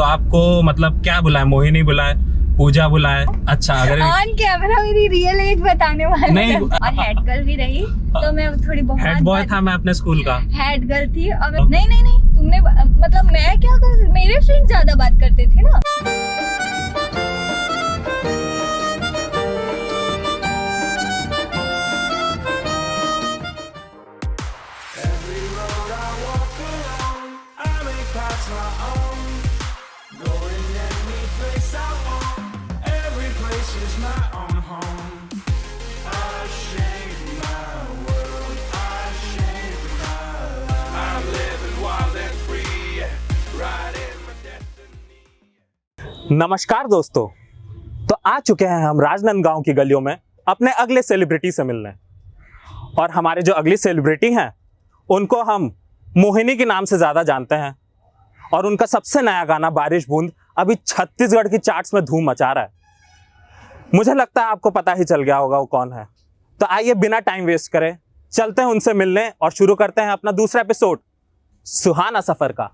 आपको मतलब क्या बुलाए, मोहिनी बुलाए, पूजा बुलाए? अच्छा अगर ऑन कैमरा मेरी रियल एज बताने वाले नहीं और हेड गर्ल भी रही तो मैं थोड़ी बहुत हेड बॉय था मैं अपने स्कूल का। हेड गर्ल थी और नहीं तुमने मतलब मैं क्या कर, मेरे फ्रेंड ज्यादा बात करते थे ना। नमस्कार दोस्तों, तो आ चुके हैं हम राजनांदगांव की गलियों में अपने अगले सेलिब्रिटी से मिलने। और हमारे जो अगली सेलिब्रिटी हैं उनको हम मोहिनी के नाम से ज़्यादा जानते हैं और उनका सबसे नया गाना बारिश बूंद अभी छत्तीसगढ़ की चार्ट्स में धूम मचा रहा है। मुझे लगता है आपको पता ही चल गया होगा वो कौन है। तो आइए बिना टाइम वेस्ट करें चलते हैं उनसे मिलने और शुरू करते हैं अपना दूसरा एपिसोड सुहाना सफ़र का।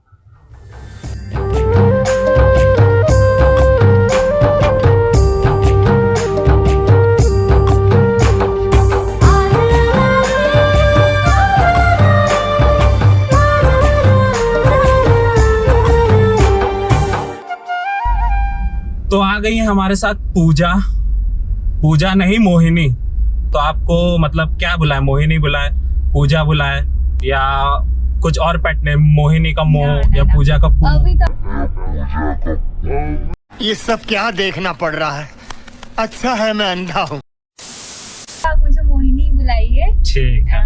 तो आ गई है हमारे साथ पूजा नहीं मोहिनी। तो आपको मतलब क्या बुलाए, मोहिनी बुलाए, पूजा बुलाए या कुछ और पेट नेम? मोहिनी का मो या पूजा का पू? अभी तो ये सब क्या देखना पड़ रहा है। अच्छा है मैं अंधा हूँ। आप मुझे मोहिनी बुलाइए, ठीक है।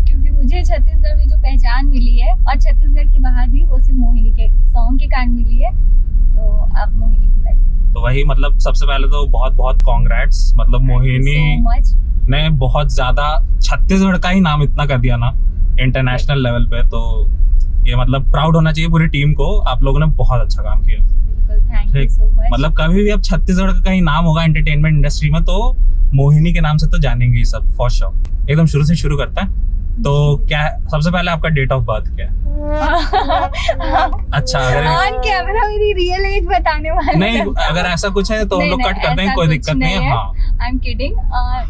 क्योंकि मुझे छत्तीसगढ़ में जो पहचान मिली है और छत्तीसगढ़ के बाहर भी वो सिर्फ मोहिनी के सॉन्ग के कारण मिली है, तो आप मोहिनी बुलाइए। तो वही मतलब सबसे पहले तो बहुत बहुत कॉन्ग्रेट्स, मतलब मोहिनी ने बहुत ज्यादा छत्तीसगढ़ का ही नाम इतना कर दिया ना इंटरनेशनल लेवल पे। तो ये मतलब प्राउड होना चाहिए पूरी टीम को, आप लोगों ने बहुत अच्छा काम किया। बिल्कुल, थैंक यू सो मच। मतलब कभी भी अब छत्तीसगढ़ का कहीं नाम होगा एंटरटेनमेंट इंडस्ट्री में तो मोहिनी के नाम से तो जानेंगे ही सब फॉर श्योर। एकदम शुरू से शुरू करता है। तो क्या सबसे पहले आपका डेट ऑफ बर्थ क्या है? अच्छा अगर ऑन कैमरा मेरी रियल एज बताने वाले नहीं, अगर ऐसा कुछ है तो हम लोग कट करते हैं, कोई दिक्कत नहीं है। हाँ, I am kidding.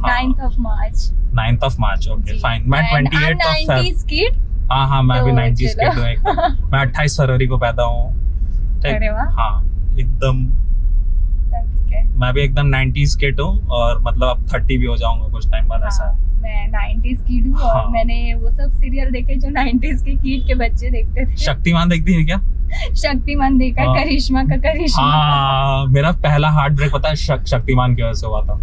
9th of March। 9th of March, okay fine. मैं 28th of Feb। 90s kid। हाँ मैं भी तो 90s किड हूँ एकदम। मैं 28 फरवरी को पैदा हूँ। अरे वाह। हाँ एकदम, ठीक है। मैं भी एकदम 90s किड हूँ और मतलब अब 30 भी हो जाऊंगा कुछ टाइम बाद ऐसा। मैं 90s किड हूँ और मैंने वो सब सीरियल देखे जो 90s के किड के बच्चे देखते थे। शक्तिमान देखती है क्या? शक्तिमान देखा, करिश्मा का करिश्मा। हाँ मेरा पहला हार्ट ब्रेक पता है शक्तिमान की वजह से हुआ था।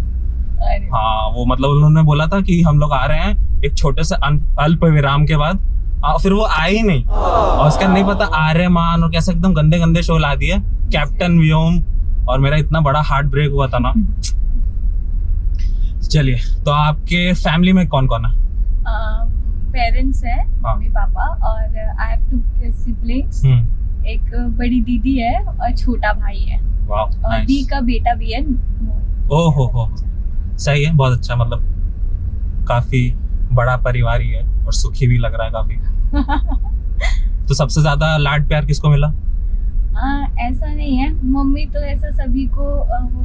हाँ वो मतलब उन्होंने बोला था कि हम लोग आ रहे हैं एक छोटे से अल्प विराम के बाद, फिर वो आए ही नहीं और उसका नहीं पता आर्यमान और कैसे एकदम गंदे गंदे शो ला दिए, कैप्टन व्योम, और मेरा इतना बड़ा हार्ट ब्रेक हुआ था ना। चलिए, तो आपके फैमिली में कौन कौन है? पेरेंट्स हैं, मम्मी पापा, और आई हैव 2 सिबलिंग्स। एक बड़ी दीदी है और छोटा भाई है। वाओ, और दी का बेटा भी है। ओह हो, सही है, बहुत अच्छा। मतलब काफी बड़ा परिवार ही है और सुखी भी लग रहा है काफी। तो सबसे ज्यादा लाड प्यार किसको मिला? ऐसा नहीं है, मम्मी तो ऐसा सभी को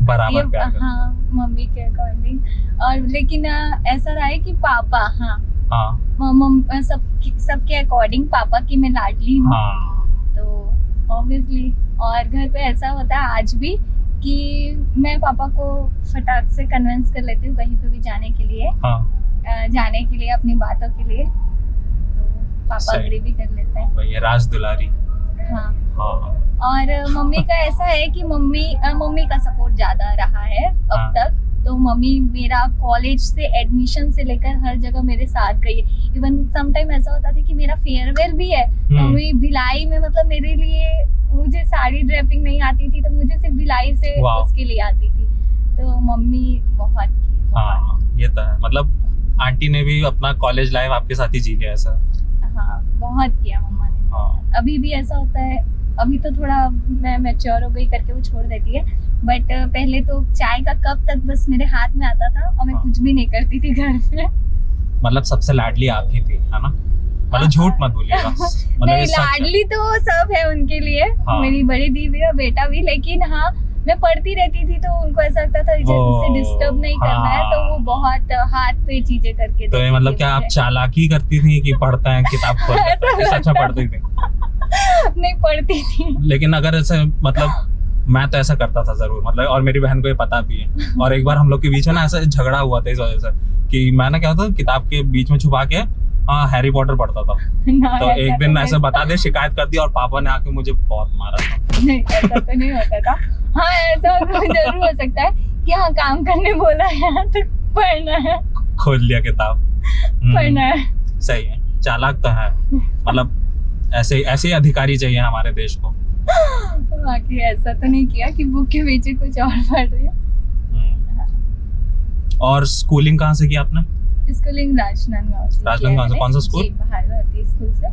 बराबर प्यार करती है। हाँ मम्मी के अकॉर्डिंग, और लेकिन ऐसा रहा है कि पापा सबके अकॉर्डिंग पापा की मैं लाडली हूँ। तो ऑब्वियसली, और घर पे ऐसा होता है आज भी कि मैं पापा को फटाक से कन्विंस कर लेती हूँ कहीं पे भी जाने के लिए। जाने के लिए, अपनी बातों के लिए, तो पापा अग्री भी कर लेते हैं। ये राज दुलारी। हाँ। और मम्मी का ऐसा है कि मम्मी का सपोर्ट ज्यादा रहा है अब तक। तो मम्मी मेरा कॉलेज से एडमिशन से लेकर हर जगह मेरे साथ गई है। इवन सम टाइम ऐसा होता था कि मेरा फेयरवेल भी है, मम्मी भिलाई में, मतलब मेरे लिए, मुझे साड़ी ड्रेपिंग नहीं आती थी तो मुझे सिर्फ भिलाई से उसके लिए आती थी। तो मम्मी बहुत ये तो है, मतलब आंटी ने भी अपना कॉलेज लाइफ आपके साथ ही जी लिया ऐसा? हाँ बहुत किया मम्मा ने। अभी भी ऐसा होता है, अभी तो थोड़ा मैं मैच्योर हो गई करके वो छोड़ देती है, बट पहले तो चाय का कप तक बस मेरे हाथ में आता था और मैं कुछ भी नहीं करती थी घर में। मतलब सबसे लाडली आप ही थी, है ना? मतलब झूठ मत बोलिएगा, मतलब नहीं, ये सच है। लाडली तो सब है उनके लिए, हाँ। मेरी बड़ी दीदी और बेटा भी, लेकिन हाँ मैं पढ़ती रहती थी तो उनको ऐसा लगता था वो, इसे डिस्टर्ब नहीं करना है, तो वो हाँ। बहुत हाथ पे चीजें करके तो ये देती मतलब थी क्या आप मुझे। चालाकी करती थी कि पढ़ते हैं किताब खोल के? ऐसा सच में पढ़ती थी? नहीं पढ़ती थी। लेकिन अगर ऐसे मतलब मैं तो ऐसा करता था जरूर, मतलब और मेरी बहन को ये पता भी है। और एक बार हम लोग के बीच में ना ऐसा झगड़ा हुआ था इस वजह से कि मैं ना क्या होता किताब के बीच में छुपा के हैरी पॉटर पढ़ता था। ना, तो एक दिन मैं- ऐसे बता दे, शिकायत कर दी और पापा ने आके मुझे बहुत मारा था। नहीं, ऐसा तो नहीं होता था। हाँ ऐसा जरूर हो सकता है कि हाँ काम करने बोला है तो पढ़ना है, खोल लिया किताब। पढ़ना है। सही है, चालाक तो है, मतलब ऐसे ऐसे ही अधिकारी चाहिए हमारे देश को। बाकी ऐसा तो नहीं किया कि बुक के पीछे कुछ और पढ़ रही हूँ। और स्कूलिंग कहाँ से की आपने? स्कूलिंग राजनांदगांव से। राजनांदगांव से? कौन सा स्कूल? बाहर भारती स्कूल से।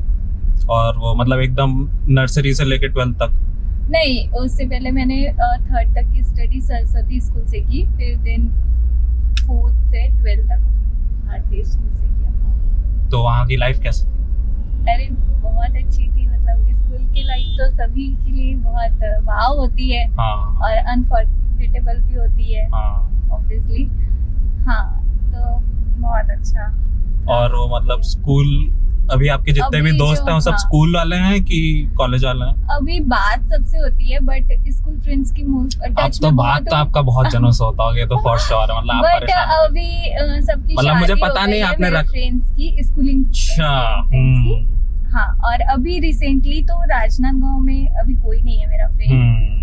और वो मतलब एकदम नर्सरी से लेके 12th तक? नहीं, उससे पहले मैंने 3rd तक की स्टडी सरस्वती स्कूल से की, फिर दिन 4th से 12th तक भारतीय स्कूल से किया। तो वहाँ की लाइफ कैसी थी? अरे बहुत अच्छी थी, मतलब स्कूल की लाइफ तो सभी के लिए बहुत वाव होती है हाँ और अनफॉरगेटेबल भी होती है हाँ। ऑब्वियसली। हाँ तो बहुत अच्छा। और वो मतलब स्कूल, अभी आपके जितने भी अभी दोस्त जो- हैं वो सब हाँ। स्कूल वाले हैं कि कॉलेज वाले हैं? अभी बात सबसे होती है बट स्कूल फ्रेंड्स की अब टच तो में बात बहुत तो हूँ। आपका बहुत जनों से होता होगा, ये तो फॉर श्योर है, मतलब आप बट परेशान होते अभी सबकी मतलब मुझे शादी पता हो नहीं गई है आपने मेरे रख- फ्रेंड्स की, स्कूलिंग अच्छा। फ्रेंड्स की। हाँ, और अभी रिसेंटली तो राजनांदगांव में अभी कोई नहीं है मेरा फ्रेंड।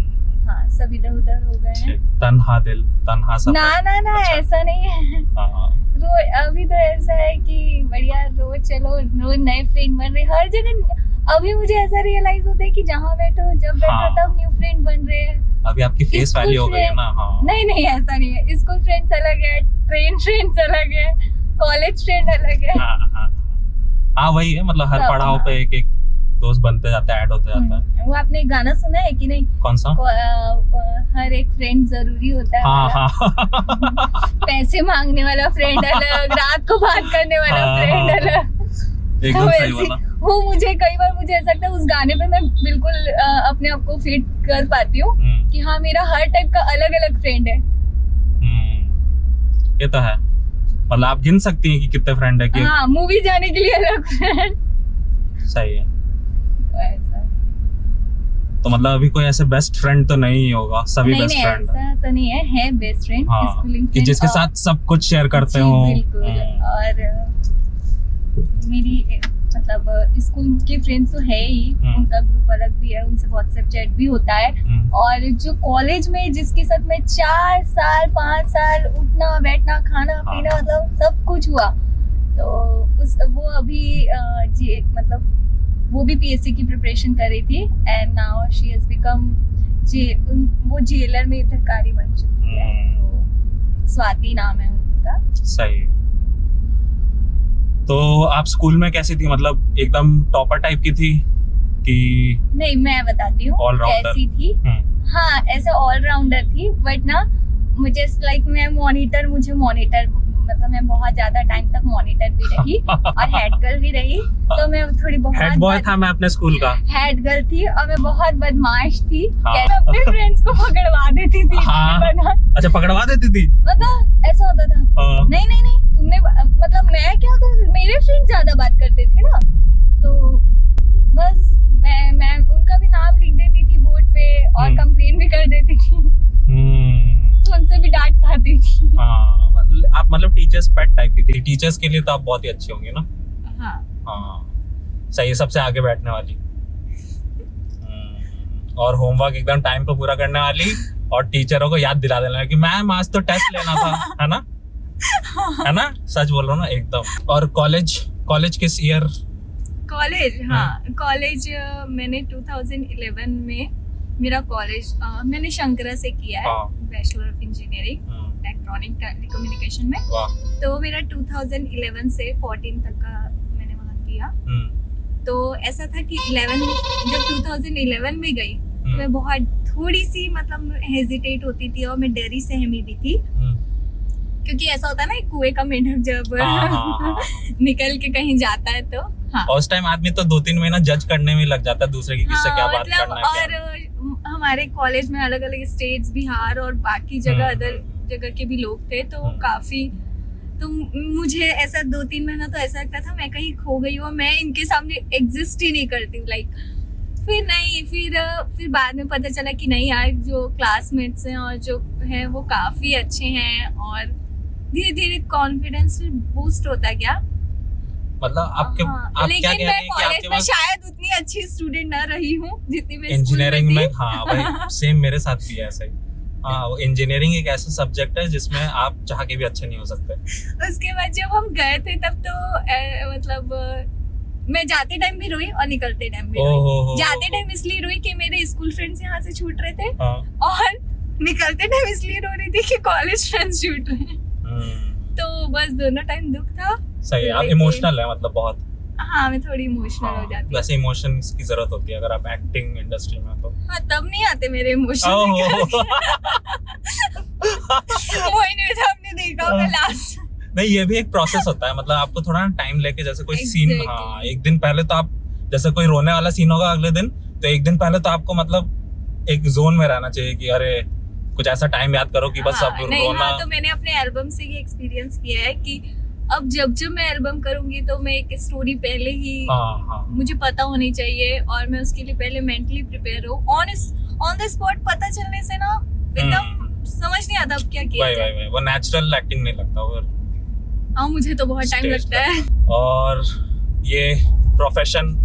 हाँ, सब इधर उधर हो गए हैं। तन्हा दिल, तन्हा सफर। ना ना ना, अच्छा। ऐसा नहीं है। हाँ। रोज अभी तो ऐसा है कि बढ़िया, रोज चलो, रोज नए फ्रेंड बन रहे हर जगह। अभी मुझे ऐसा रियलाइज होता है कि जहाँ बैठो जब बैठो हाँ। तब न्यू फ्रेंड बन रहे हैं। अभी आपकी फेस स्कूल वैल्यू हो गई है फ्रेंड- ना। हाँ। नहीं नहीं, ऐसा नहीं है। स्कूल फ्रेंड्स अलग है, ट्रेन फ्रेंड्स अलग है, कॉलेज फ्रेंड अलग है। हाँ हाँ हाँ, वही है, मतलब हर सब, पड़ाव हाँ। पे एक एक दोस्त बनते जाता है, ऐड होते जाता है। वो आपने एक गाना सुना है कि नहीं? कौन सा? हर एक फ्रेंड जरूरी होता है हाँ हमारा। हाँ। पैसे मांगने वाला फ्रेंड अलग, रात को बात करने वाला हाँ, फ्रेंड हाँ, अलग। एकदम तो सही ऐसे- बोला। वो मुझे कई बार मुझे ऐसा लगता है उस गाने पे मैं बिल्कुल अपने आप को फिट कर पाती हूँ कि हाँ मेरा हर टाइप का अलग अलग फ्रेंड है। ये तो है, मतलब आप गिन सकती हैं कि कितने फ्रेंड है कि हाँ, मूवी जाने के लिए अलग फ्रेंड। सही है। तो ऐसा तो मतलब अभी कोई ऐसे बेस्ट फ्रेंड तो नहीं होगा, सभी नहीं बेस्ट नहीं, फ्रेंड ऐसा तो नहीं है बेस्ट फ्रेंड, हाँ, स्कूलिंग कि जिसके साथ सब कुछ शेयर करते हो। बिल्कुल। और मेरी मतलब स्कूल के फ्रेंड्स तो है ही, उनका ग्रुप अलग भी है, उनसे व्हाट्सएप चैट भी होता है। और जो कॉलेज में जिसके साथ में 4 साल 5 साल उठना बैठना खाना पीना मतलब सब कुछ हुआ, तो वो अभी मतलब वो भी पीएससी की प्रिपरेशन कर रही थी and now she has become वो जेलर में अधिकारी बन चुकी है। तो स्वाति नाम है उनका। सही। तो आप स्कूल में कैसी थी, मतलब एकदम टॉपर टाइप की थी कि? नहीं, मैं बताती हूँ All-rounder? कैसी थी। हाँ, ऐसे ऑलराउंडर थी, बट ना मुझे लाइक मुझे मॉनिटर मतलब मैं बहुत ज्यादा टाइम तक मॉनिटर भी रही और हेड गर्ल भी रही। तो मैं थोड़ी बहुत हेड बॉय था मैं अपने स्कूल का। हेड गर्ल थी और मैं बहुत बदमाश थी। हाँ। मैं अपने फ्रेंड्स को पकड़वा देती थी। हाँ। अच्छा, पकड़वा देती थी? मतलब ऐसा होता था। हाँ। नहीं नहीं नहीं, तुमने मतलब मैं क्या कर, मेरे फ्रेंड ज्यादा बात करते थे ना, तो बस मैं उनका भी नाम लिख देती थी बोर्ड पे और कंप्लेन भी कर देती थी। तो उनसे भी डांट खाती थी। हाँ, आप मतलब टीचर्स पेट टाइप की थी। टीचर्स के लिए तो आप बहुत ही अच्छी होंगी ना। हाँ हाँ, सही है, सबसे आगे बैठने वाली। और होमवर्क एकदम टाइम पे पूरा करने वाली और टीचरों को याद दिला देना कि मैम आज तो टेस्ट लेना था, है ना? है ना? सच बोल रहा हूँ ना एकदम। और कॉलेज किस ईयर? कॉलेज, हाँ कॉलेज मैंने 2011 में मेरा कॉलेज मैंने शंकरा से किया है, bachelor of engineering electronic telecommunication में। तो मेरा 2011 से 14 तक का मैंने वहाँ किया। तो ऐसा था कि जब 2011 में गई तो मैं बहुत थोड़ी सी मतलब हेजिटेट होती थी और मैं डरी सहमी भी थी क्योंकि ऐसा होता है ना कुएं का मेंढक जब हाँ। निकल के कहीं जाता है तो हाँ। और उस टाइम आदमी तो 2-3 महीना जज करने में लग जाता है दूसरे की, किससे क्या बात मतलब करना है क्या। और हमारे कॉलेज में अलग अलग स्टेट्स, बिहार और बाकी जगह अदर जगह के भी लोग थे, तो काफी, तो मुझे ऐसा 2-3 महीना तो ऐसा लगता था मैं कहीं खो गई हूँ, मैं इनके सामने एग्जिस्ट ही नहीं करती हूँ लाइक। फिर बाद में पता चला कि नहीं यार, जो क्लासमेट्स हैं और जो है वो काफी अच्छे हैं, और धीरे धीरे कॉन्फिडेंस फिर बूस्ट होता गया। मतलब आपके आप क्या कह रहे हैं कि आपके पास शायद उतनी अच्छी स्टूडेंट ना रही हूँ जितनी मैं इंजीनियरिंग में। हाँ भाई सेम मेरे साथ भी है ऐसा ही। हाँ, वो इंजीनियरिंग एक ऐसा सब्जेक्ट है जिसमें आप चाह के भी अच्छे नहीं हो सकते। उसके बाद जब हम गए थे तब तो मतलब मैं जाते टाइम भी रोई और निकलते टाइम भी रोई। जाते टाइम इसलिए रोई कि मेरे स्कूल फ्रेंड्स यहाँ से छूट रहे थे, और निकलते टाइम इसलिए रो रही थी कि कॉलेज फ्रेंड्स छूट रहे हैं। तो बस दोनों टाइम दुख था। सही है, आप इमोशनल है मतलब बहुत। हाँ, मैं थोड़ी इमोशनल हो जाती हूँ। वैसे इमोशंस की जरूरत होती है अगर आप एक्टिंग इंडस्ट्री में तो। हाँ, तब नहीं आते मेरे इमोशन। मोहिनी तो आपने देखा होगा लास्ट। नहीं, ये भी एक प्रोसेस होता है, मतलब आपको थोड़ा टाइम लेके, जैसे कोई सीन, हाँ एक दिन पहले तो आप, जैसे कोई रोने वाला सीन होगा अगले दिन, तो एक दिन पहले तो आपको मतलब एक जोन में रहना चाहिए कि अरे कुछ ऐसा टाइम याद करो कि बस अब रोना। हाँ, तो मैंने अपने एल्बम से ये एक्सपीरियंस किया है कि अब जब मैं एल्बम करूंगी तो मैं एक स्टोरी पहले ही मुझे पता होनी चाहिए, और मैं उसके लिए पहले मेंटली प्रिपेयर हूँ। ऑन द स्पॉट पता चलने से ना एकदम समझ नहीं आता अब क्या किया जाए। वो नेचुरल एक्टिंग नहीं लगता वो। हाँ, मुझे तो बहुत टाइम लगता है। और ये प्रोफेशन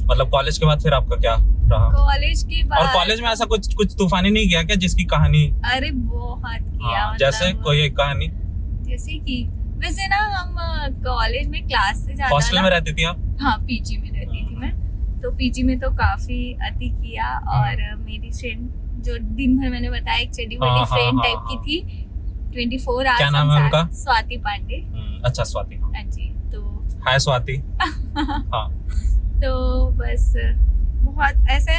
मतलब कॉलेज के बाद फिर आपका क्या रहा? कॉलेज के बाद, और कॉलेज में ऐसा कुछ तूफानी नहीं किया क्या जिसकी कहानी? अरे बहुत किया। मतलब जैसे कोई एक कहानी, जैसे कि वैसे ना हम कॉलेज में क्लास से ज्यादा हॉस्टल में रहती थी आप? हाँ, पीजी में रहती थी मैं। तो पीजी में तो काफी अति किया, और मेरी फ्रेंड जो दिन भर मैंने बताया एक चडी वाली फ्रेंड टाइप की थी, 24 आवर्स। क्या नाम है उनका? स्वाति पांडे। अच्छा, स्वाति। हाँ जी। तो हाय स्वाति। हाँ। तो बस बहुत ऐसे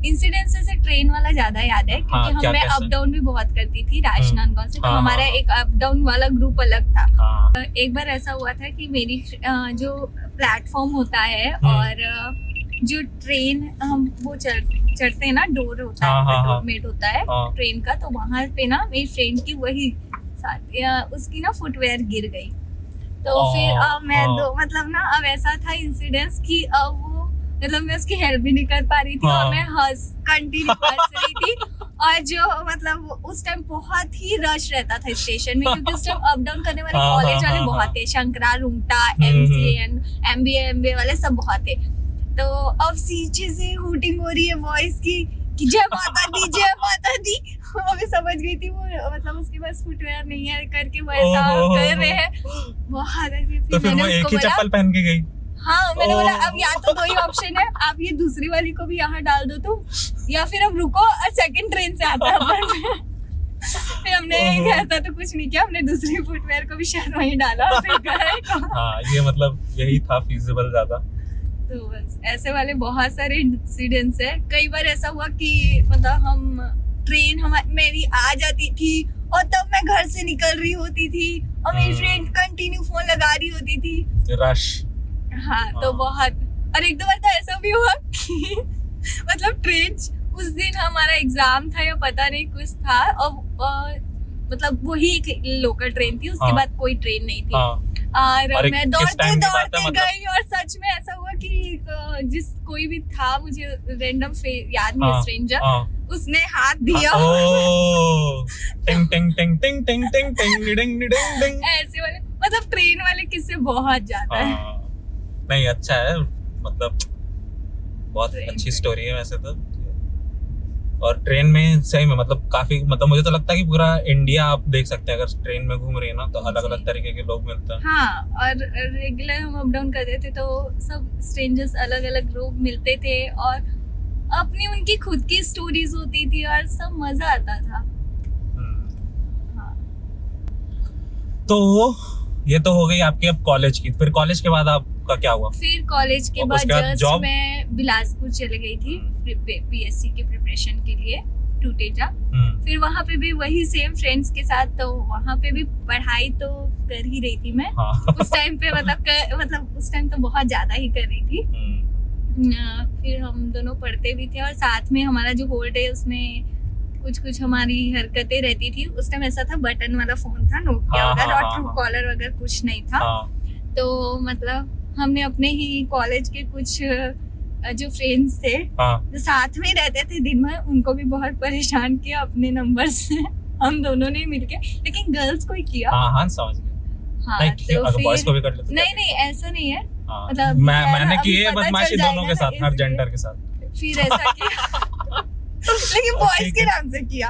इंसिडेंट्स से ट्रेन वाला ज्यादा याद है, क्योंकि मैं अप डाउन भी बहुत करती थी राजनांदगांव से, तो हमारा एक अप डाउन वाला ग्रुप अलग था। एक बार ऐसा हुआ था कि मेरी जो प्लेटफॉर्म होता है और जो ट्रेन हम वो चढ़ते हैं ना, डोर होता है, मेट होता है ट्रेन का, तो वहां पे ना मेरी फ्रेंड की वही उसकी ना फुटवेयर गिर गई। तो फिर मैं मतलब ना अब ऐसा था इंसिडेंस कि अब वो मतलब मैं उसकी हेल्प भी नहीं कर पा रही थी, और मैं कंटिन्यू हंस रही थी। और जो मतलब उस टाइम बहुत ही रश रहता था स्टेशन में, क्योंकि उस टाइम अप डाउन करने वाले कॉलेज वाले बहुत थे, शंकरा, रुंगटा, एमसीएन, एमबीए वाले सब बहुत थे। तो अब पीछे से हूटिंग हो रही है वॉइस की कि जय माता दी, जय माता दी। मैं समझ गई थी वो मतलब उसके पास फुटवेयर नहीं है करके वो ऐसा कर रहे हैं बहुत। तो फिर वो एक ही चप्पल पहन के गई? हाँ, मैंने बोला अब या तो दो ही ऑप्शन है, आप ये दूसरी वाली को भी यहाँ डाल दो तुम, या फिर अब रुको और सेकंड ट्रेन से आता है। फिर हमने ऐसा तो कुछ नहीं किया, हमने दूसरी फुटवेयर को भी शायद वहीं डाला और फिर गए। हाँ, ये मतलब यही था फीजिबल ज्यादा। तो बस ऐसे वाले बहुत सारे इंसिडेंट्स है। कई बार ऐसा हुआ कि मतलब हम ट्रेन मेरी आ जाती थी और तब मैं घर से निकल रही होती थी और मेरी फ्रेंड कंटिन्यू फोन लगा रही होती थी। रश। हाँ, तो बहुत। और एक दो बार तो ऐसा भी हुआ कि मतलब ट्रेन उस दिन हमारा एग्जाम था या पता नहीं कुछ था, और मतलब वही एक लोकल ट्रेन थी, उसके बाद कोई ट्रेन नहीं थी। और मैं दौड़ते गई, और सच में ऐसा हुआ कि कोई भी था, मुझे रैंडम याद नहीं, स्ट्रेंजर, उसने हाथ दिया। टिंग टिंग टिंग टिंग टिंग टिंग टिंग डिंग डिंग डिंग। ऐसे वाले मतलब ट्रेन वाले किस्से बहुत ज्यादा है। नहीं, अच्छा है, मतलब बहुत अच्छी स्टोरी है वैसे तो। और ट्रेन में सही में मतलब काफी, मतलब मुझे तो लगता है कि पूरा इंडिया आप देख सकते हैं अगर ट्रेन में घूम रही है ना, तो अलग अलग तरीके के लोग मिलते हैं। हाँ, और रेगुलर हम अप डाउन करते थे तो सब स्ट्रेंजर्स अलग अलग लोग मिलते थे, और अपनी उनकी खुद की स्टोरीज होती थी और सब मजा आता था। हाँ। तो ये तो हो गई आपकी अब कॉलेज की। फिर कॉलेज के बाद आपका क्या हुआ? फिर कॉलेज के बाद जस्ट मैं बिलासपुर चले गई थी पीएससी के प्रिपरेशन के लिए टूटेजा। फिर वहाँ पे भी वही सेम फ्रेंड्स के साथ, तो वहाँ पे भी पढ़ाई तो कर ही रही थी मैं। उस टाइम पे मतलब उस टाइम तो बहुत ज्यादा ही कर रही थी। फिर हम दोनों पढ़ते भी थे और साथ में हमारा जो होल्ड है उसमें कुछ हमारी हरकतें रहती थी। उस टाइम ऐसा था, बटन वाला फोन था, नोकिया वगैरह, और ट्रू कॉलर वगैरह कुछ नहीं था। तो मतलब हमने अपने ही कॉलेज के कुछ जो फ्रेंड्स थे जो साथ में रहते थे दिन भर, उनको भी बहुत परेशान किया अपने नंबर से। हम दोनों ने मिलके, लेकिन गर्ल्स को ही किया। समझ गया। हाँ, तो अगर बॉयज को भी कर लेते नहीं ऐसा नहीं है। मतलब मैंने किए बदमाशी दोनों के साथ, हर जेंडर के साथ। फिर ऐसा किया लेकिन बॉयज के नाम से किया।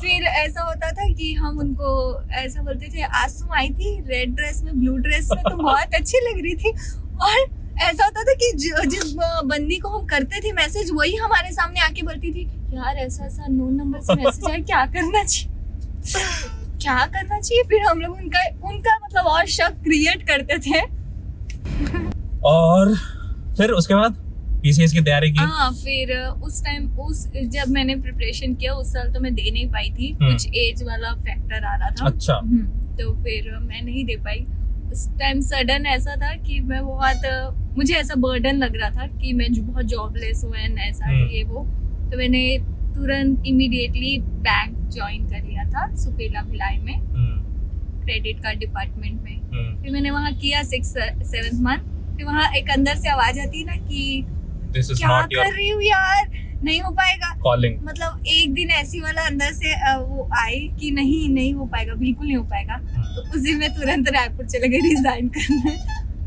फिर ऐसा होता था कि हम उनको ऐसा बोलते थे, आज तुम आई थी रेड ड्रेस में, ब्लू ड्रेस में, तुम बहुत अच्छी लग रही थी। और ऐसा होता था कि जिस बंदी को हम करते थे मैसेज, वही हमारे सामने आके बोलती थी, यार ऐसा नोन नंबर से मैसेज आया, क्या करना चाहिए। फिर हम लोग उनका मतलब और शक क्रिएट करते थे। और फिर उसके बाद पीसीएस की तैयारी की? हाँ, फिर उस टाइम जब मैंने प्रिपरेशन किया उस साल तो मैं दे नहीं पाई थी, कुछ एज वाला फैक्टर आ रहा था। अच्छा। तो फिर मैं नहीं दे पाई। उस टाइम सडन ऐसा था कि मैं मुझे ऐसा बर्डन लग रहा था कि मैं बहुत जॉबलेस हूँ एंड ऐसा ये वो। तो मैंने तुरंत इमीडिएटली बैंक ज्वाइन कर लिया था सुपेला भिलाई में, क्रेडिट कार्ड डिपार्टमेंट में। फिर मैंने वहाँ किया 6-7 मंथ। फिर वहाँ एक अंदर से आवाज आती ना कि क्या कर रही हूँ यार, नहीं हो पाएगा कॉलिंग। मतलब एक दिन ऐसी वाला अंदर से वो आई कि नहीं हो पाएगा, बिल्कुल नहीं हो पाएगा। तो उस दिन मैं तुरंत रायपुर चले गई रिजाइन करने,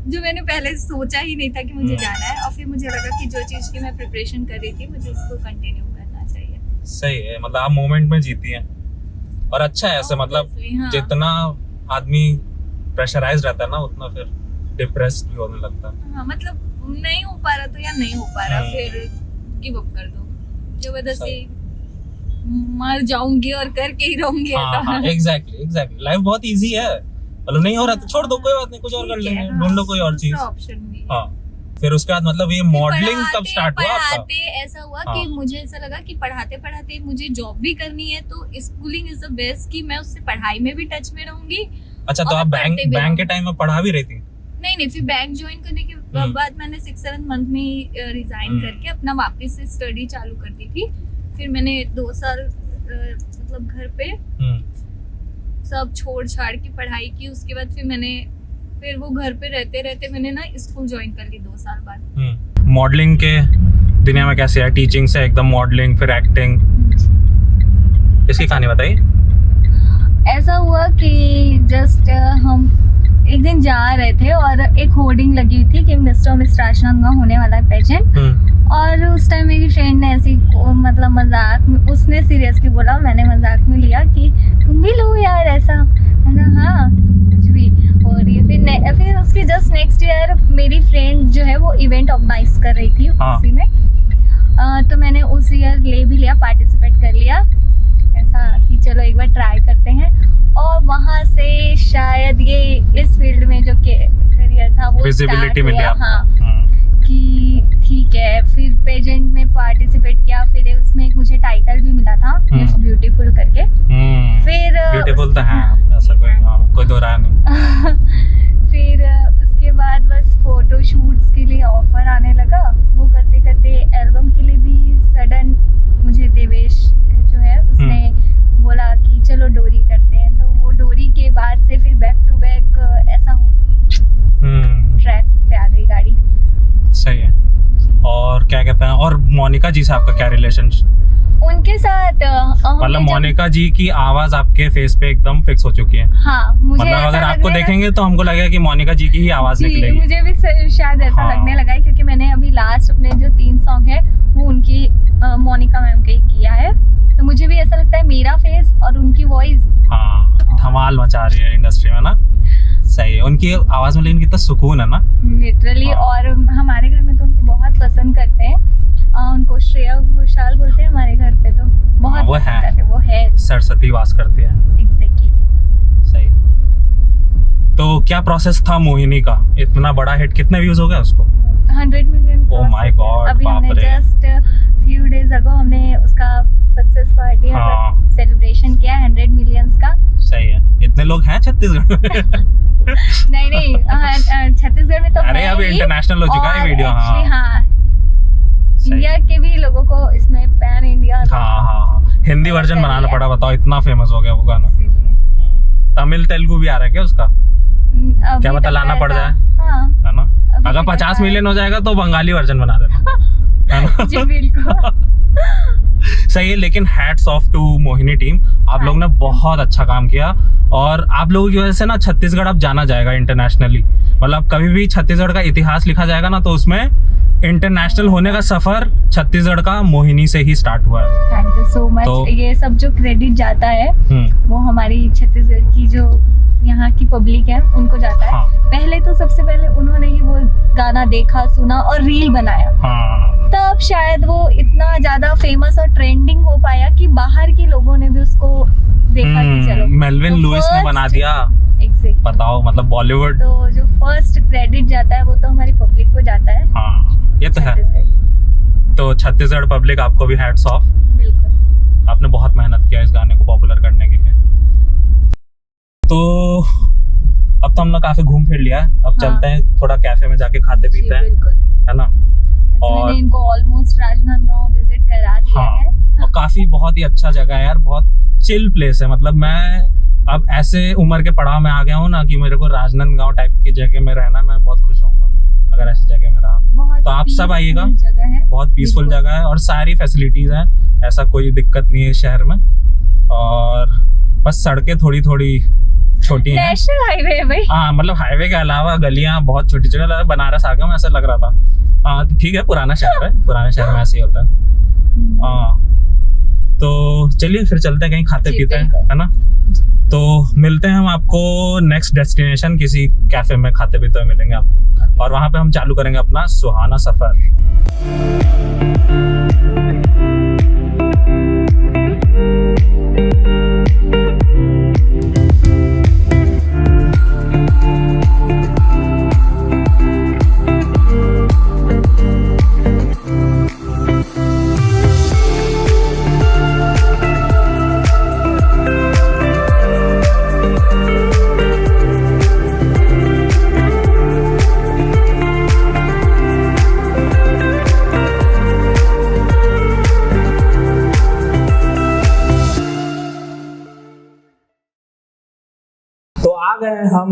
जो मैंने पहले सोचा ही नहीं था कि मुझे जाना है। और फिर मुझे लगा कि जो चीज की मैं प्रिपरेशन कर रही थी मुझे उसको कंटिन्यू करना चाहिए। सही है, मतलब आप मोमेंट में जीती हैं और अच्छा है ऐसे। मतलब जितना आदमी प्रेशराइज रहता है ना, उतना फिर डिप्रेस्ड भी होने लगता है। हाँ, मतलब नहीं हो पा रहा तो यार नहीं हो पा रहा, फिर गिव अप कर दो। जबरदस्ती मर जाऊंगी और करके ही रहूंगी। एग्जैक्टली। लाइफ बहुत इजी है, मतलब नहीं हो रहा तो छोड़ दो, कोई बात नहीं, कुछ और कर लेंगे, ढूंढ लो कोई और चीज। हाँ, फिर उसके बाद मतलब ये मॉडलिंग कब स्टार्ट हुआ आपका? ऐसा हुआ कि मुझे ऐसा लगा कि पढ़ाते पढ़ाते मुझे जॉब भी करनी है, तो स्कूलिंग इज द बेस्ट कि मैं उससे पढ़ाई में भी टच में रहूंगी। अच्छा, तो आप बैंक के टाइम में पढ़ा भी रही थी? नहीं, फिर बैंक ज्वाइन करने के बाद मैंने 6-7 मंथ में रिजाइन करके अपना वापस से स्टडी चालू कर दी थी। फिर मैंने 2 साल मतलब घर पे सब छोड़ छाड़ की पढ़ाई की। उसके बाद फिर वो घर पे रहते रहते मैंने ना स्कूल ज्वाइन कर ली 2 साल बाद। मॉडलिंग के दुनिया में कैसे है? टीचिंग से एकदम मॉडलिंग, फिर एक्टिंग, इसकी कहानी बताइए। ऐसा हुआ कि जस्ट हम एक दिन जा रहे थे और एक होर्डिंग लगी हुई थी कि मिस्टर और मिस राजनांद गांव होने वाला है पेजेंट। और उस टाइम मेरी फ्रेंड ने ऐसी मतलब मजाक में, उसने सीरियसली बोला, मैंने मजाक में लिया कि तुम भी लो यार ऐसा। हाँ, कुछ भी हो रही है। फिर उसके जस्ट नेक्स्ट ईयर मेरी फ्रेंड जो है वो इवेंट ऑर्गेनाइज कर रही थी उसी में। तो मैंने उस ईयर ले भी लिया, पार्टिसिपेट कर लिया, ऐसा कि चलो एक बार ट्राई करते हैं। और वहाँ से शायद ये इस फील्ड में जो करियर था वो विजिबिलिटी मिली आपको। हाँ, कि ठीक है। फिर पेजेंट में पार्टिसिपेट किया, फिर उसमें एक मुझे टाइटल भी मिला था मिस ब्यूटीफुल करके। फिर ब्यूटीफुल तो है, ऐसा कोई दो राय नहीं। फिर उसके बाद बस फोटो शूट्स के लिए ऑफर आने लगा। वो करते करते एल्बम के लिए भी सडन मुझे देवेश जो है उसने बोला कि चलो डोरी करते हैं। तो वो डोरी के बाद से फिर बैक टू बैक ऐसा ट्रैक पे आ गई गाड़ी। सही है। और क्या कहते हैं, और मोनिका जी से आपका क्या रिलेशन? उनके साथ मतलब मोनिका जी की आवाज आपके फेस पे एकदम फिक्स हो चुकी है। हाँ, मुझे मतलब अगर आपको देखेंगे तो हमको लगेगा कि मोनिका जी की ही आवाज निकलेगी। मुझे भी शायद ऐसा लगने लगा है, क्योंकि मैंने अभी लास्ट अपने जो 3 सॉन्ग है वो उनकी मोनिका मैम के किया है। तो मुझे भी ऐसा लगता है मेरा फेस और उनकी वॉइस धमाल मचा रही है इंडस्ट्री में ना। सही है, उनकी आवाज में लेकिन कितना सुकून है ना, लिटरली। और हमारे घर में तो उनको बहुत पसंद करते हैं। उनको श्रेया घोषाल बोलते हैं हमारे घर पे, तो बहुत वो है सरस्वती वास करती है। एग्जैक्टली। सही। तो क्या प्रोसेस था मोहिनी का? इतना बड़ा हिट, कितने व्यूज हो गए उसको? 100 मिलियन। ओह माय गॉड, अभी हमने जस्ट फ्यू डेज अगो हमने उसका सक्सेस पार्टी लोग हैं छत्तीसगढ़ में? नहीं छत्तीसगढ़ में तो अरे है अभी ही। इंटरनेशनल हो चुका है और वीडियो। actually, हाँ हाँ इंडिया के भी लोगों को इसमें पैन इंडिया हाँ हिंदी वर्जन बनाना पड़ा, बताओ इतना फेमस हो गया वो गाना। तमिल तेलुगु भी आ रहा है क्या उसका? क्या पता लाना पड़ जाए, हाँ है ना? अभी अगर तक 50 ऐसा मिलियन हो जाएगा तो बंगाली वर्जन बना देना, है ना? जी बिल्कुल। सही है। लेकिन hats off to Mohini team, आप लोग ने बहुत अच्छा काम किया और आप लोगों की वजह से ना छत्तीसगढ़ अब जाना जाएगा इंटरनेशनली। मतलब कभी भी छत्तीसगढ़ का इतिहास लिखा जाएगा ना तो उसमें इंटरनेशनल होने का सफर छत्तीसगढ़ का मोहिनी से ही स्टार्ट हुआ है। Thank you so much. तो- ये सब जो क्रेडिट जाता है वो हमारी छत्तीसगढ़ की जो यहाँ की पब्लिक है उनको जाता है। हाँ। पहले तो सबसे पहले उन्होंने ही वो गाना देखा, सुना और रील बनाया, हाँ तब शायद वो इतना ज्यादा फेमस और ट्रेंडिंग हो पाया कि बाहर के लोगों ने भी उसको देखा कि चलो मेल्विन तो लुइस ने first- बना दिया। Exactly। बताओ, मतलब बॉलीवुड। तो जो फर्स्ट क्रेडिट जाता है वो तो हमारी पब्लिक को जाता है। हाँ ये तो है। छत्तीसगढ़। तो छत्तीसगढ़ पब्लिक आपको भी हैट्स ऑफ, बिल्कुल। आपने बहुत मेहनत किया इस गाने को पॉपुलर करने के लिए। तो अब तो हमने काफी घूम फिर लिया है, अब चलते हैं थोड़ा कैफे में जाके खाते जी, पीते हैं, बिल्कुल। है ना? और- मैंने इनको ऑलमोस्ट राजनांदगांव विजिट करा दिया हाँ है। और काफी बहुत ही अच्छा जगह है यार, बहुत चिल प्लेस है। मतलब मैं अब ऐसे उम्र के पड़ाव में आ गया हूँ ना कि मेरे को राजनांदगांव टाइप की जगह में रहना, मैं बहुत खुश रहूंगा अगर ऐसी जगह में रहा। बहुत तो आप सब peaceful आइएगा। जगह है। बहुत पीसफुल बिल्कुल। जगह है और सारी फैसिलिटीज हैं, ऐसा कोई दिक्कत नहीं है शहर में। और बस सड़कें थोड़ी थोड़ी छोटी हैं। नेशनल हाईवे है भाई। हाँ मतलब हाईवे के अलावा गलियां बहुत छोटी छोटी, लगा बनारस आ गया हूँ ऐसा लग रहा था। हाँ तो ठीक है, पुराना शहर है, पुराने शहर में ऐसे ही होता है। हाँ तो चलिए फिर चलते हैं कहीं खाते जी, पीते हैं, बिल्कुल। है ना? तो मिलते हैं हम आपको नेक्स्ट डेस्टिनेशन किसी कैफे में खाते पीते हुए मिलेंगे आपको, और वहाँ पे हम चालू करेंगे अपना सुहाना सफर। तो आ गए हैं हम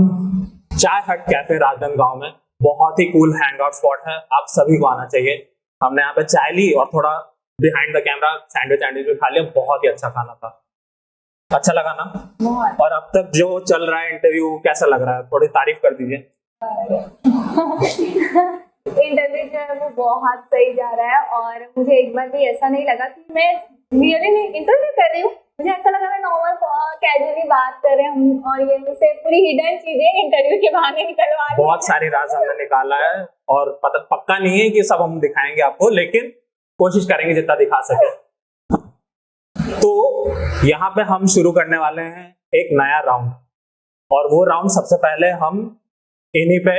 चाय हट कैफे राजनांदगांव में। बहुत ही कूल हैंग आउट स्पॉट है, आप सभी को आना चाहिए। हमने यहाँ पे चाय ली और थोड़ा बिहाइंड द कैमरा सैंडविच भी खा लिया। बहुत ही अच्छा खाना था, अच्छा लगा ना? बहुत। और अब तक जो चल रहा है इंटरव्यू कैसा लग रहा है, थोड़ी तारीफ कर दीजिए। इंटरव्यू जो है वो बहुत सही जा रहा है और मुझे एक बार भी ऐसा नहीं लगा कि मैं रियली नहीं इंटरव्यू कर रही हूँ। मुझे ऐसा लगा मैं नॉर्मल कैजुअली बात कर रहे हैं हम, और ये मुझसे पूरी हिडन चीजें इंटरव्यू के बहाने निकलवा रही हैं। बहुत सारी राज हमने निकाला है और पक्का नहीं है कि सब हम दिखाएंगे आपको, लेकिन कोशिश करेंगे जितना दिखा सके। तो यहाँ पे हम शुरू करने वाले हैं एक नया राउंड, और वो राउंड सबसे पहले हम इन्हीं पे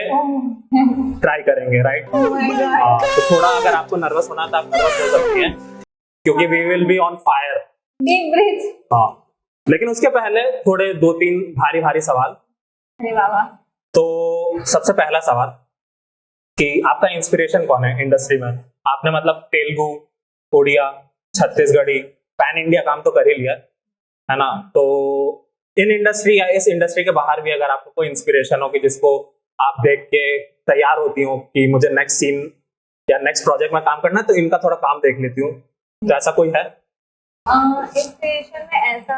ट्राई करेंगे, राइट? हाँ, तो थोड़ा अगर आपको नर्वस होना तो आप नर्वस हो सकती हैं, क्योंकि we will be on fire. Deep breath. हाँ, लेकिन उसके पहले थोड़े 2-3 भारी सवाल। अरे बाबा। तो सबसे पहला सवाल कि आपका इंस्पिरेशन कौन है इंडस्ट्री में? आपने मतलब तेलुगु, उड़िया, छत्तीसगढ़ी, पैन इंडिया काम तो कर ही लिया, है ना? तो इन इंडस्ट्री या इस इंडस्ट्री के बाहर भी अगर आपको कोई इंस्पिरेशन हो कि जिसको आप देख के तैयार होती हो कि मुझे नेक्स्ट सीन या नेक्स्ट प्रोजेक्ट में काम करना है, तो इनका थोड़ा काम देख लेती हूँ, तो ऐसा कोई है? इंस्पिरेशन में ऐसा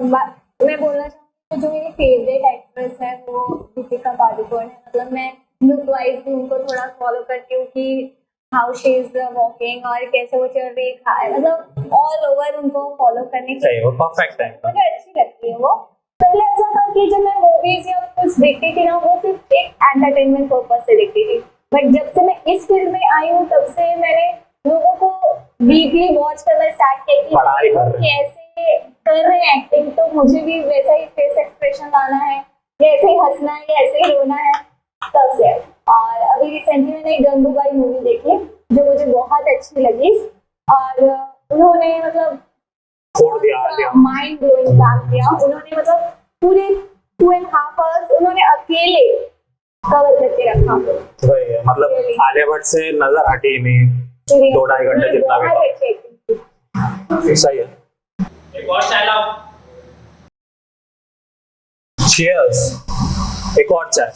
मैं बोलना चाहूँगी, जो मेरी फेवरेट एक्ट्रेस है वो दीपिका पादुकोण है। मतलब मैं लुक वाइज भी उनको थोड़ा फॉलो करती हूँ कि हाउ शी इज वॉकिंग और कैसे वो चल रही है, मतलब ऑल ओवर उनको फॉलो करने की सही, वो परफेक्ट है। मुझे अच्छी लगती है वो। पहले ऐसा था कि जब मैं मूवीज या कुछ देखती थी ना, वो सिर्फ एक एंटरटेनमेंट पर्पज से देखती थी, बट जब से मैं इस फील्ड में आई हूँ तब से मैंने लोगों को डीपली वॉच करना स्टार्ट किया कि पढ़ाई कर रहे कैसे कर रहे हैं एक्टिंग, तो मुझे भी वैसा ही फेस एक्सप्रेशन लाना है, या ऐसे ही हंसना है या ऐसे ही रोना है, तब से। और अभी रिसेंटली मैंने एक गंगूबाई मूवी देखी जो मुझे बहुत अच्छी लगी, और उन्होंने मतलब छोड़ दिया माइंड ब्लोइंग काम किया। उन्होंने मतलब पूरे 2.5 hours उन्होंने अकेले कवर करके रखा। वही है, मतलब आलिया भट्ट से नजर हटी ही नहीं 2-2.5 घंटे जितना भी था। सही है। एक और चाय लाओ। Cheers। एक और चाय।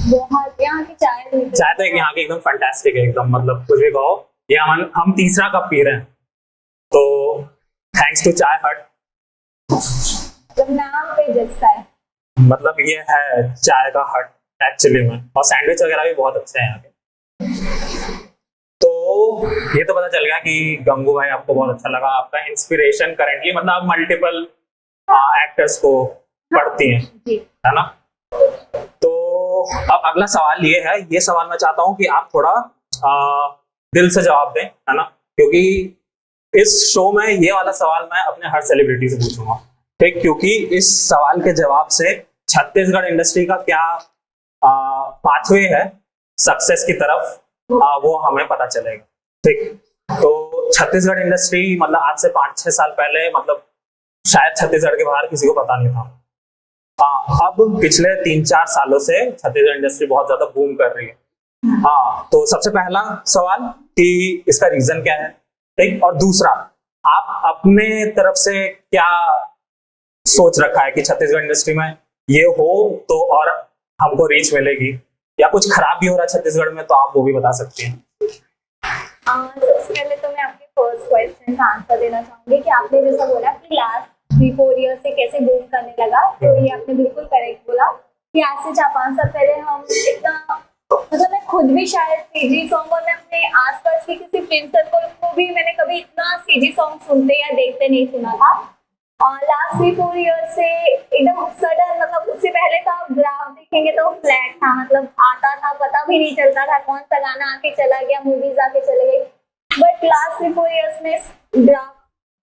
बहुत यहाँ की चाय तो यहाँ की एकदम फैंटास्टिक है, एकदम मतलब कुछ भी कहो। ये हम तीसरा कप पी रहे हैं, तो थैंक्स टू चाय हट। मतलब नाम पे जैसा है, मतलब ये है चाय का हट एक्चुअली में, और सैंडविच वगैरह भी बहुत अच्छे हैं यहाँ के। तो ये तो पता चल गया कि गंगू भाई आपको बहुत अच्छा लगा, आपका इंस्पिरेशन करेंटली, मतलब आप मल्टीपल एक्टर्स को पढ़ती हैं, है ना। तो अब अगला सवाल ये है, ये सवाल मैं चाहता हूँ कि आप थोड़ा दिल से जवाब दें, है ना, क्योंकि इस शो में ये वाला सवाल मैं अपने हर सेलिब्रिटी से पूछूंगा, ठीक, क्योंकि इस सवाल के जवाब से छत्तीसगढ़ इंडस्ट्री का क्या पाथवे है सक्सेस की तरफ, वो हमें पता चलेगा, ठीक। तो छत्तीसगढ़ इंडस्ट्री मतलब आज से 5-6 साल पहले मतलब शायद छत्तीसगढ़ के बाहर किसी को पता नहीं था। अब पिछले 3-4 सालों से छत्तीसगढ़ इंडस्ट्री बहुत ज्यादा बूम कर रही है। हाँ, तो सबसे पहला सवाल कि इसका रीजन क्या है, ठीक, और दूसरा आप अपने तरफ से क्या सोच रखा है कि छत्तीसगढ़ इंडस्ट्री में ये हो तो और हमको रीच मिलेगी, या कुछ खराब भी हो रहा है छत्तीसगढ़ में, तो आप वो भी बता सकती हैं। सबसे पहले तो मैं आपके फर्स्ट क्वेश्चन का आंसर देना चाहूंगी कि आपने जैसा बोला कि लास्ट 3-4 ईयर से कैसे बूम करने लगा, तो ये आपने बिल्कुल करेक्ट बोला कि आज से 4-5 साल पहले हम इतना, मतलब मैं खुद भी शायद सीजी सॉन्ग, और मैं अपने आसपास की किसी फ्रेंड सर्कल को भी मैंने कभी इतना सीजी सॉन्ग सुनते या देखते नहीं सुना था। और लास्ट 3-4 ईयर से एकदम सडन, मतलब उससे पहले का ग्राफ देखेंगे तो फ्लैट था, मतलब आता था पता भी नहीं चलता था कौन सा गाना आके चला गया, मूवीज आके चले गई, बट लास्ट 3-4 ईयर्स में ग्राफ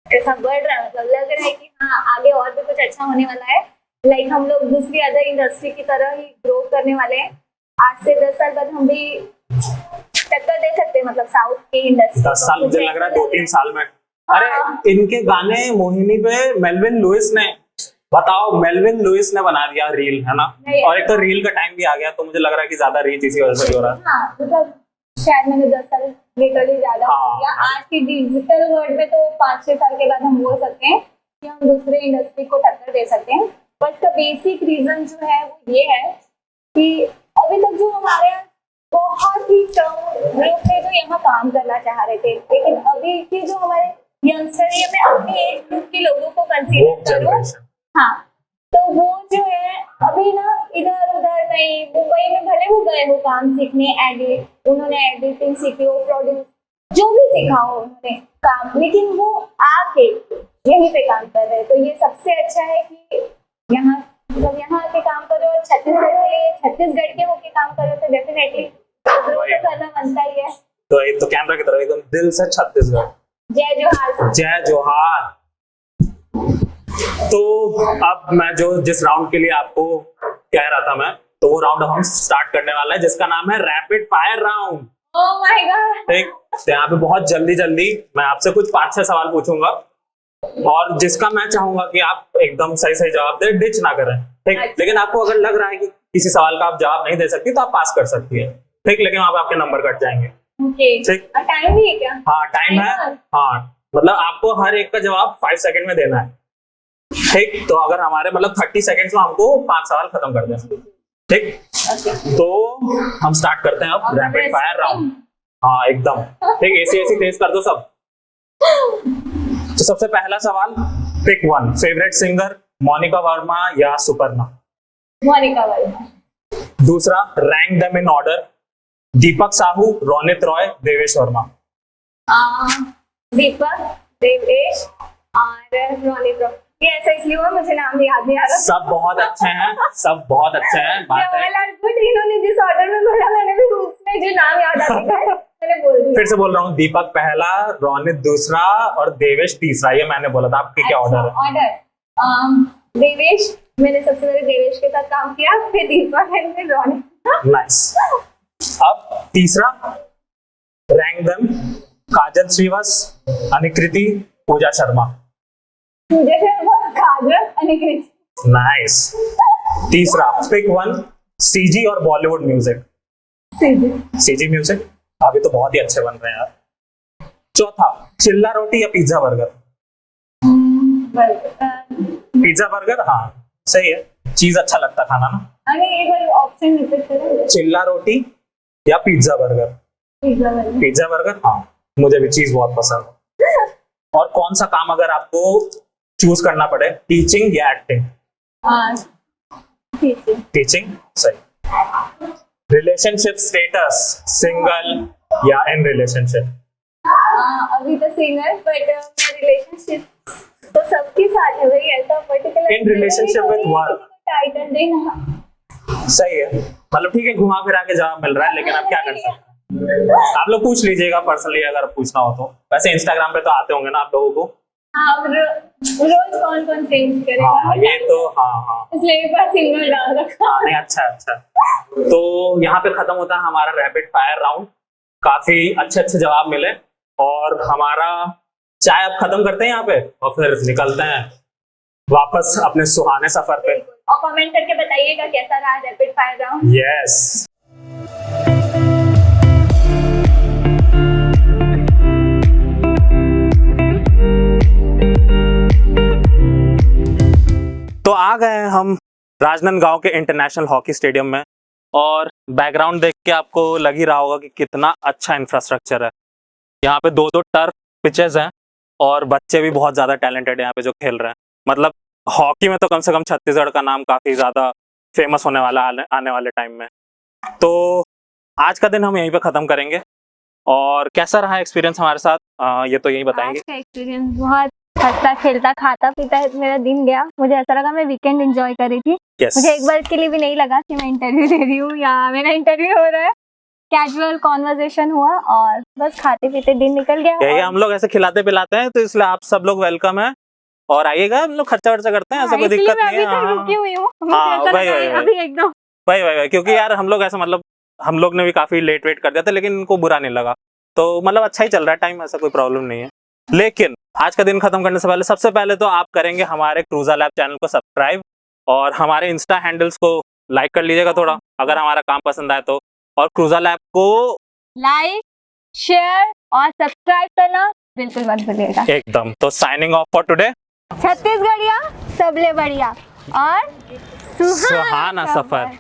ऐसा बढ़ रहा है, मतलब लग रहा है कि हाँ आगे और भी कुछ अच्छा होने वाला है। लाइक हम लोग दूसरी अदर इंडस्ट्री की तरह ही ग्रो करने वाले हैं। आज से 10 साल बाद हम भी टक्कर दे सकते हैं, मतलब साउथ की इंडस्ट्री। 10 साल मुझे लग रहा है 2-3 साल में। अरे इनके गाने मोहिनी पे मेलविन लुइस ने, बताओ, मेलविन लुइस ने बना दिया रील, है ना, और एक तो रील का टाइम भी आ गया, तो मुझे लग रहा है कि ज्यादा रीच इसी वजह से हो रहा है। हाँ, मतलब शायद मैंने 10 साल लिटरली ज्यादा हो गया। आज की डिजिटल वर्ल्ड में तो 5-6 साल के बाद हम बोल सकते हैं कि हम दूसरे इंडस्ट्री को टक्कर दे सकते हैं। पर इसका बेसिक रीजन जो है वो ये है कि अभी तक जो हमारे बहुत ही कम लोग थे जो यहाँ काम करना चाह रहे थे, लेकिन अभी के जो हमारे यंगस्टर है, मैं अपनी एज ग्रुप के लोगों को कंसीडर करूँ, हाँ, तो वो जो है अभी ना इधर उधर नहीं, मुंबई में भले वो गए हो काम सीखने, उन्होंने एडिटिंग सीखी हो, प्रोड्यूस जो भी सीखा हो उन्होंने काम, लेकिन वो आके यहीं पे काम कर रहे हैं। तो ये सबसे अच्छा है कि यहाँ, मतलब यहाँ आके काम करो, और छत्तीसगढ़ के होके काम करो, तो डेफिनेटली करना बनता ही है। तो एक तो कैमरा की तरफ एकदम दिल से छत्तीसगढ़ जय जोहार। जय जोहार। तो अब मैं जिस राउंड के लिए आपको कह रहा था मैं, तो वो राउंड हम स्टार्ट करने वाला है जिसका नाम है rapid fire round. Oh my God. ठीक, तो यहाँ पे बहुत जल्दी मैं आपसे कुछ 5-6 सवाल पूछूंगा, और जिसका मैं चाहूंगा कि आप एकदम सही जवाब दे, डिच ना करें, ठीक। लेकिन आपको अगर लग रहा है कि किसी सवाल का आप जवाब नहीं दे सकती तो आप पास कर सकती है, ठीक, लेकिन वहां पे आपके नंबर कट जाएंगे, ठीक। टाइम भी है क्या? हाँ, टाइम है, हाँ, मतलब आपको हर एक का जवाब 5 सेकंड में देना है, ठीक। तो अगर हमारे मतलब 30 सेकंड्स में हमको 5 सवाल खत्म कर देना, ठीक। तो हम स्टार्ट करते हैं अब रैपिड फायर राउंड। हाँ एकदम, ठीक, ऐसी तेज कर दो सब। तो सबसे पहला सवाल, pick one, favourite singer Monika Verma या सुपर्णा? मोनिका वर्मा। दूसरा, rank them in order, Deepak Sahu, Ronit Roy, Devesh Verma? Deepak, Devesh और रोनित रॉय। ये ऐसा इसलिए हुआ, मुझे नाम याद नहीं आ रहा। सब बहुत अच्छे हैं, सब बहुत अच्छे हैं। बात है, इन्होंने जिस ऑर्डर में बोला मैंने भी उसमें जो नाम याद आ गया मैंने बोल दिया। फिर से बोल रहा हूँ, दीपक पहला, रोनित दूसरा और देवेश तीसरा, ये मैंने बोला था। आपके क्या ऑर्डर है? ऑर्डर देवेश, मैंने सबसे पहले देवेश के साथ काम किया, फिर दीपक, फिर रोनित। नाइस। अब तीसरा, रैंक देम, काजल श्रीवास, अनिकृति, पूजा शर्मा? मुझे फिर काजल, अनिकृति। नाइस। तीसरा, पिक वन, सीजी और बॉलीवुड म्यूजिक। सीजी म्यूजिक, अभी तो बहुत ही अच्छे बन रहे हैं यार। चौथा, चिल्ला रोटी या पिज्जा बर्गर? पिज्जा बर्गर, हाँ सही है, चीज अच्छा लगता खाना ना। एक बार ऑप्शन रिपीट करें। चिल्ला रोटी या पिज्जा बर्गर? पिज्जा बर्गर, हाँ मुझे भी चीज बहुत पसंद है। और कौन सा काम अगर आपको चूज करना पड़े, टीचिंग या एक्टिंग? टीचिंग, सही। रिलेशनशिप स्टेटस, सिंगल या इन रिलेशनशिप? अभी तो सिंगल, बट रिलेशनशिप तो सबके साथ है भाई, ऐसा particular in relationship with work. Title देना सही है, मतलब ठीक है, घुमा फिरा के जवाब मिल रहा है, लेकिन आप क्या कर सकते हैं? आप लोग पूछ लीजिएगा पर्सनली अगर पूछना हो तो। वैसे इंस्टाग्राम पे तो आते होंगे ना आप लोगों को। हाँ, रोज कौन कौन चेंज करेगा। हाँ ये तो, हाँ इसलिए एक बार सिंगल डाल रखा। हाँ नहीं, अच्छा। तो यहाँ पे खत्म होता है हमारा रैपिड फायर राउंड। काफी अच्छे जवाब मिले और हमारा चाय अब खत्म करते हैं यहाँ पे और फिर निकलते हैं वापस अपने सुहाने सफर पे। और कमेंट करके बताइएगा कैसा रहा रैपिड फायर राउंड। यस। तो आ गए हैं हम राजनांदगांव के इंटरनेशनल हॉकी स्टेडियम में और बैकग्राउंड देख के आपको लग ही रहा होगा कि कितना अच्छा इंफ्रास्ट्रक्चर है। यहाँ पे 2 टर्फ पिचेस हैं और बच्चे भी बहुत ज़्यादा टैलेंटेड हैं यहाँ पे जो खेल रहे हैं। मतलब हॉकी में तो कम से कम छत्तीसगढ़ का नाम काफ़ी ज़्यादा फेमस होने वाला आने वाले टाइम में। तो आज का दिन हम यहीं पे ख़त्म करेंगे। और कैसा रहा एक्सपीरियंस हमारे साथ, ये तो यही बताएंगे। आज का एक्सपीरियंस बहुत हंसता खेलता खाता पीता मेरा दिन गया। मुझे ऐसा लगा मैं वीकेंड एंजॉय कर रही थी। yes. मुझे एक बार के लिए भी नहीं लगा कि मैं इंटरव्यू दे रही हूँ या मेरा इंटरव्यू हो रहा है। कैजुअल कॉन्वर्सेशन हुआ और बस खाते पीते दिन निकल गया। यही हम लोग ऐसे खिलाते पिलाते हैं, तो इसलिए आप सब लोग वेलकम है और आइएगा, हम लोग खर्चा वर्चा करते हैं, ऐसा कोई दिक्कत नहीं है। भाई क्योंकि यार हम लोग ऐसा, मतलब हम लोग ने भी काफी लेट वेट कर दिया था, लेकिन इनको बुरा नहीं लगा, तो मतलब अच्छा ही चल रहा है टाइम, ऐसा कोई प्रॉब्लम नहीं है। लेकिन आज का दिन खत्म करने से पहले सबसे पहले तो आप करेंगे हमारे क्रूजा लैब चैनल को सब्सक्राइब और हमारे इंस्टा हैंडल्स को लाइक कर लीजिएगा थोड़ा, अगर हमारा काम पसंद आए तो। और क्रूजा लैब को लाइक, शेयर और सब्सक्राइब करना बिल्कुल मत भूलिएगा। एकदम। तो साइनिंग ऑफ फॉर टुडे। छत्तीसगढ़िया सबले बढ़िया और सुहाना सुहाना सफर।